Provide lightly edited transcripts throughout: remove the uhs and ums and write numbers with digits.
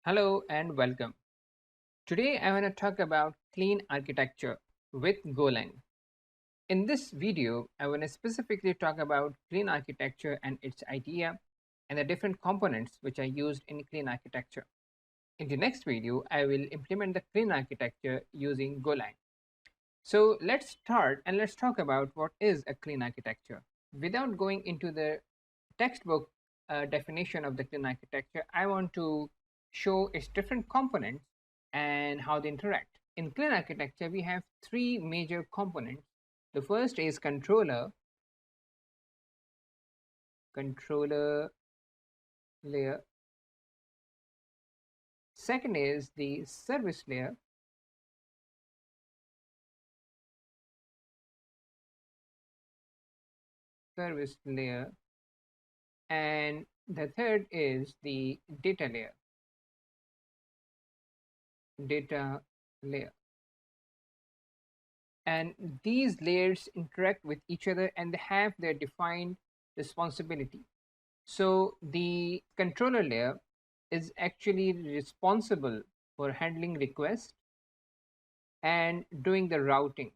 Hello and welcome. Today I want to talk about clean architecture with Golang. In this video, I want to specifically talk about clean architecture and its idea and the different components which are used in clean architecture. In the next video, I will implement the clean architecture using Golang. So let's start and let's talk about what is a clean architecture. Without going into the textbook definition of the clean architecture, I want to show its different components and how they interact. In clean architecture, we have three major components. The first is controller layer. Second is the service layer. And the third is the data layer. And these layers interact with each other and they have their defined responsibility. So the controller layer is actually responsible for handling requests and doing the routing.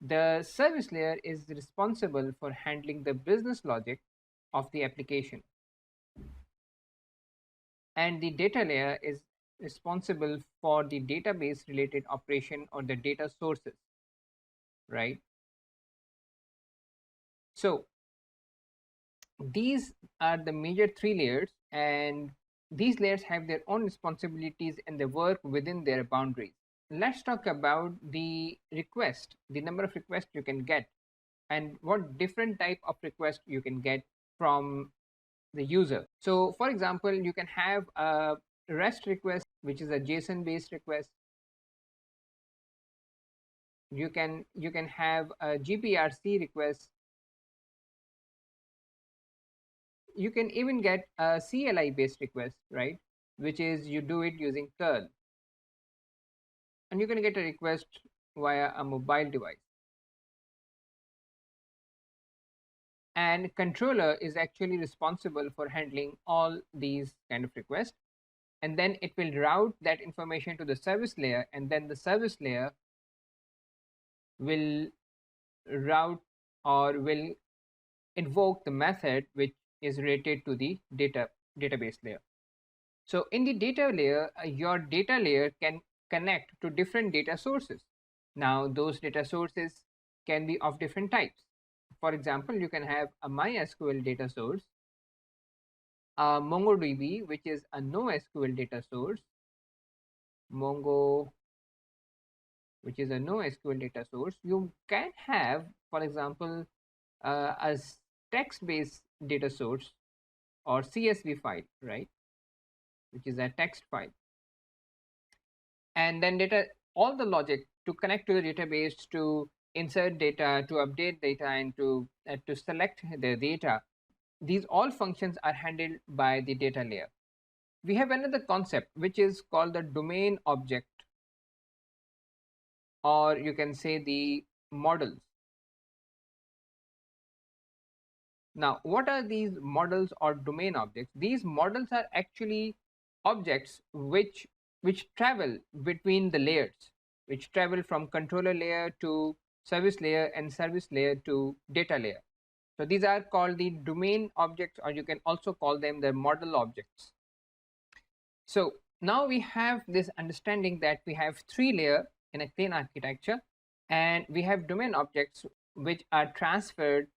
The service layer is responsible for handling the business logic of the application. And the data layer is responsible for the database related operation or the data sources, right? So these are the major three layers, and these layers have their own responsibilities and they work within their boundaries. Let's talk about the number of requests you can get, and what different type of request you can get from the user. So for example, you can have a REST request, which is a JSON based request. You can have a GPRC request. You can even get a CLI based request, right? Which is you do it using curl. And you're going to get a request via a mobile device. And controller is actually responsible for handling all these kind of requests. And then it will route that information to the service layer, and then the service layer will route or will invoke the method which is related to the database layer. So in the data layer, your data layer can connect to different data sources. Now those data sources can be of different types. For example, you can have a MySQL data source, a MongoDB, which is a NoSQL data source, Mongo, which is a NoSQL data source. You can have, for example, a text-based data source or CSV file, right, which is a text file. And then all the logic to connect to the database, to insert data, to update data, and to select the data. These all functions are handled by the data layer. We have another concept which is called the domain object, or you can say the models. Now, what are these models or domain objects? These models are actually objects which travel between the layers, which travel from controller layer to service layer and service layer to data layer. So these are called the domain objects, or you can also call them the model objects. So now we have this understanding that we have three layers in a clean architecture, and we have domain objects which are transferred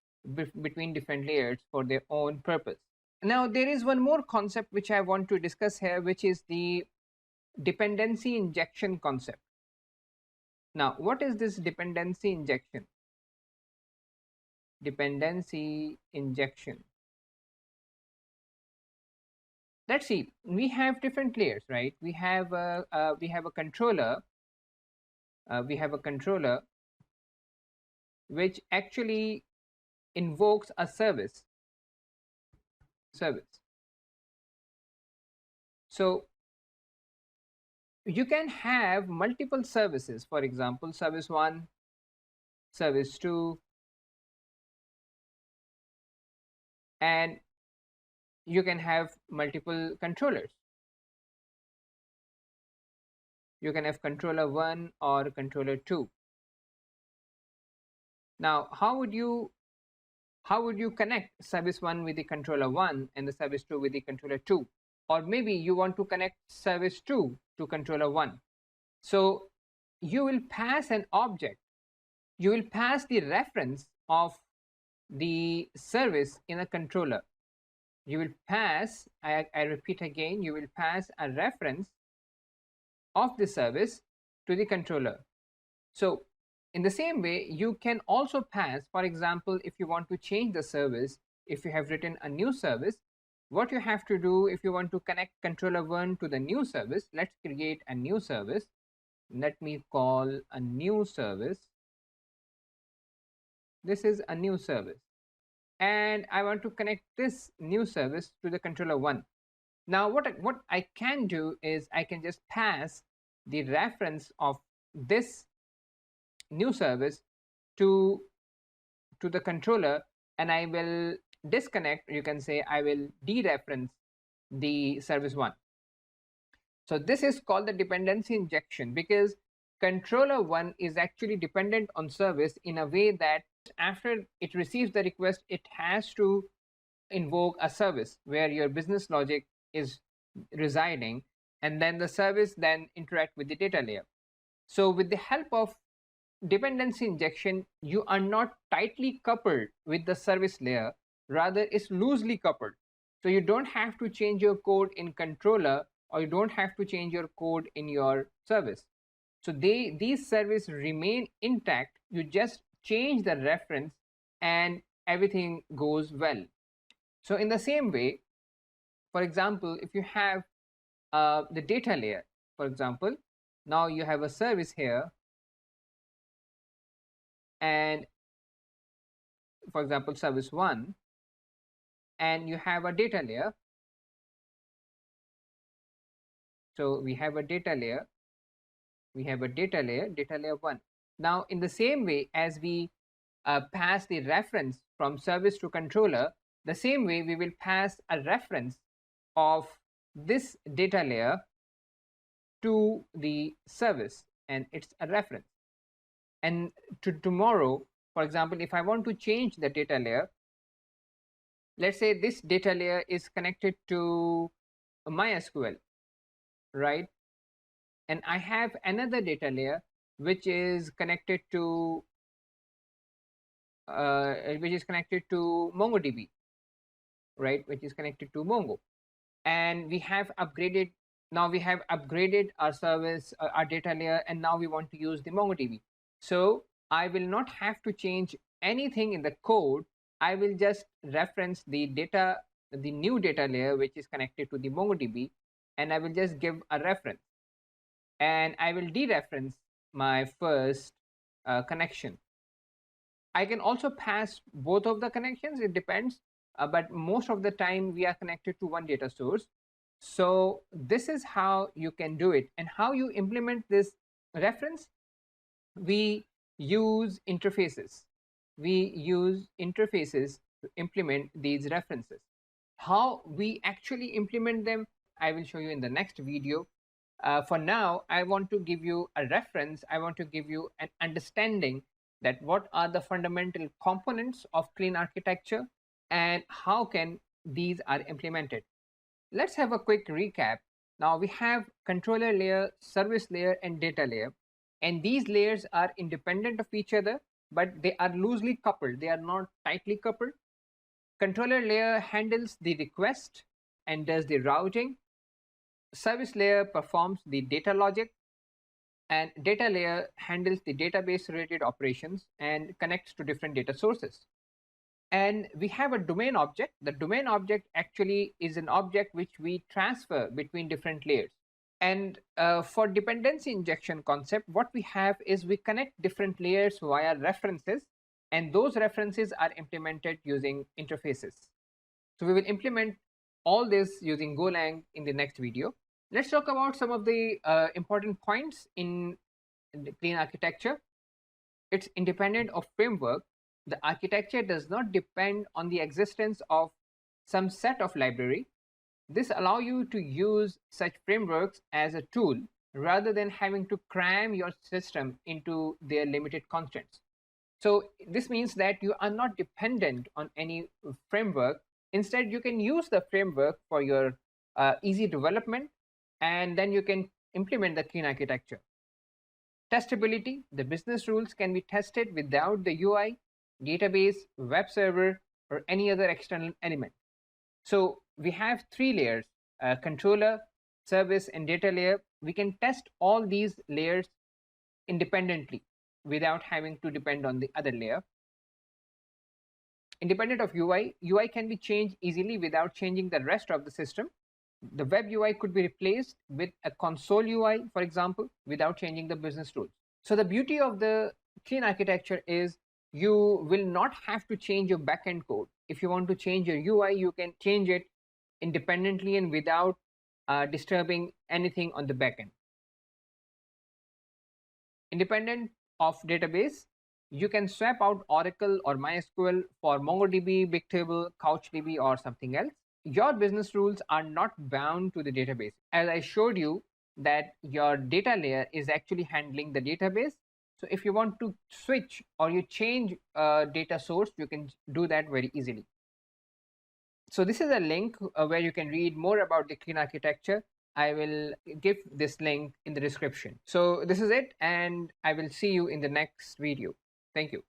between different layers for their own purpose. Now there is one more concept which I want to discuss here, which is the dependency injection concept. Now, what is this dependency injection? Dependency injection. Let's see. We have different layers, right? We have a controller. We have a controller which actually invokes a service. So you can have multiple services. For example, service 1, service 2, and you can have multiple controllers. You can have controller 1 or controller 2. Now, how would you connect service 1 with the controller 1 and the service 2 with the controller 2? Or maybe you want to connect service 2 to controller 1. So you will pass an object. You will pass the reference of the service in a controller. You will pass, I repeat again, you will pass a reference of the service to the controller. So in the same way, you can also pass, for example, if you want to change the service, if you have written a new service, what you have to do if you want to connect controller 1 to the new service, let's create a new service. Let me call a new service. This is a new service. And I want to connect this new service to the controller 1. Now, what I can do is I can just pass the reference of this new service to the controller, and I will disconnect, you can say I will dereference the service 1. So this is called the dependency injection, because controller 1 is actually dependent on service in a way that after it receives the request, it has to invoke a service where your business logic is residing, and then the service then interact with the data layer. So with the help of dependency injection, you are not tightly coupled with the service layer, rather it's loosely coupled. So you don't have to change your code in controller, or you don't have to change your code in your service. So these services remain intact. You just change the reference and everything goes well. So in the same way, for example, if you have the data layer, for example, now you have a service here, and for example service 1, and you have a data layer. So we have a data layer, data layer 1. Now in the same way as we pass the reference from service to controller, the same way we will pass a reference of this data layer to the service, and it's a reference. And tomorrow, for example, if I want to change the data layer, let's say this data layer is connected to MySQL, right? And I have another data layer which is connected to MongoDB, right? Which is connected to Mongo. And we have upgraded, now we have upgraded our service, our data layer, and now we want to use the MongoDB. So I will not have to change anything in the code. I will just reference the new data layer which is connected to the MongoDB, and I will just give a reference, and I will dereference my first connection. I can also pass both of the connections, it depends, but most of the time we are connected to one data source. So this is how you can do it. And how you implement this reference? We use interfaces. We use interfaces to implement these references. How we actually implement them, I will show you in the next video. For now, I want to give you a reference. I want to give you an understanding that what are the fundamental components of clean architecture and how can these are implemented. Let's have a quick recap. Now we have controller layer, service layer, and data layer. And these layers are independent of each other, but they are loosely coupled. They are not tightly coupled. Controller layer handles the request and does the routing. Service layer performs the data logic, and data layer handles the database related operations and connects to different data sources. And we have a domain object. The domain object actually is an object which we transfer between different layers. And for dependency injection concept, what we have is we connect different layers via references, and those references are implemented using interfaces. So we will implement all this using Golang in the next video. Let's talk about some of the important points in the clean architecture. It's independent of framework. The architecture does not depend on the existence of some set of library. This allows you to use such frameworks as a tool rather than having to cram your system into their limited constraints. So this means that you are not dependent on any framework. Instead, you can use the framework for your easy development, and then you can implement the clean architecture. Testability, the business rules can be tested without the UI, database, web server, or any other external element. So we have three layers: controller, service, and data layer. We can test all these layers independently without having to depend on the other layer. Independent of UI, UI can be changed easily without changing the rest of the system. The web UI could be replaced with a console UI, for example, without changing the business rules. So the beauty of the clean architecture is you will not have to change your backend code. If you want to change your UI, you can change it independently and without disturbing anything on the backend. Independent of database, you can swap out Oracle or MySQL for MongoDB, Bigtable, CouchDB, or something else. Your business rules are not bound to the database. As I showed you that your data layer is actually handling the database. So if you want to switch or you change a data source, you can do that very easily. So this is a link where you can read more about the clean architecture. I will give this link in the description. So this is it, and I will see you in the next video. Thank you.